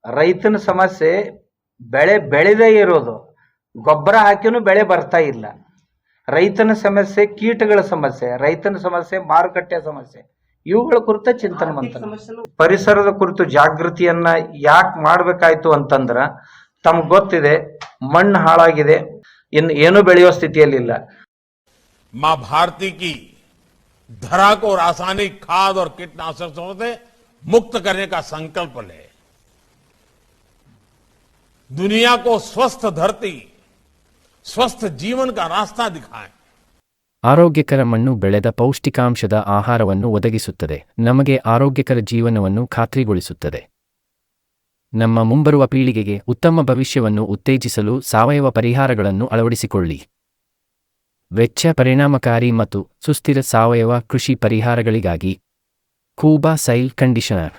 ರೈತನ ಸಮಸ್ಯೆ ಬೆಳೆ ಬೆಳೆದೇ ಇರೋದು, ಗೊಬ್ಬರ ಹಾಕಿನೂ ಬೆಳೆ ಬರ್ತಾ ಇಲ್ಲ. ರೈತನ ಸಮಸ್ಯೆ ಕೀಟಗಳ ಸಮಸ್ಯೆ, ರೈತನ ಸಮಸ್ಯೆ ಮಾರುಕಟ್ಟೆ ಸಮಸ್ಯೆ, ಇವುಗಳ ಕುರಿತ ಚಿಂತನೆ ಮಾಡ್ತಾನೆ. ಪರಿಸರದ ಕುರಿತು ಜಾಗೃತಿಯನ್ನ ಯಾಕೆ ಮಾಡ್ಬೇಕಾಯ್ತು ಅಂತಂದ್ರ ತಮ್ಗೆ ಗೊತ್ತಿದೆ, ಮಣ್ಣು ಹಾಳಾಗಿದೆ, ಇನ್ನು ಏನು ಬೆಳೆಯೋ ಸ್ಥಿತಿಯಲ್ಲಿಲ್ಲ. मां भारती की धरा को रासायनिक खाद और कीटनाशकों से मुक्त करने का संकल्प ले, दुनिया को स्वस्थ धरती, स्वस्थ जीवन का रास्ता दिखाएं. ಆರೋಗ್ಯಕರ ಮಣ್ಣು ಬೆಳೆದ ಪೌಷ್ಟಿಕಾಂಶದ ಆಹಾರವನ್ನು ಒದಗಿಸುತ್ತದೆ, ನಮಗೆ ಆರೋಗ್ಯಕರ ಜೀವನವನ್ನು ಖಾತ್ರಿಗೊಳಿಸುತ್ತದೆ. ನಮ್ಮ ಮುಂಬರುವ ಪೀಳಿಗೆಗೆ ಉತ್ತಮ ಭವಿಷ್ಯವನ್ನು ಉತ್ತೇಜಿಸಲು ಸಾವಯವ ಪರಿಹಾರಗಳನ್ನು ಅಳವಡಿಸಿಕೊಳ್ಳಿ. ವೆಚ್ಚ ಪರಿಣಾಮಕಾರಿ ಮತ್ತು ಸುಸ್ಥಿರ ಸಾವಯವ ಕೃಷಿ ಪರಿಹಾರಗಳಿಗಾಗಿ ಕೂಬಾ ಸಾಯಿಲ್ ಕಂಡೀಷನರ್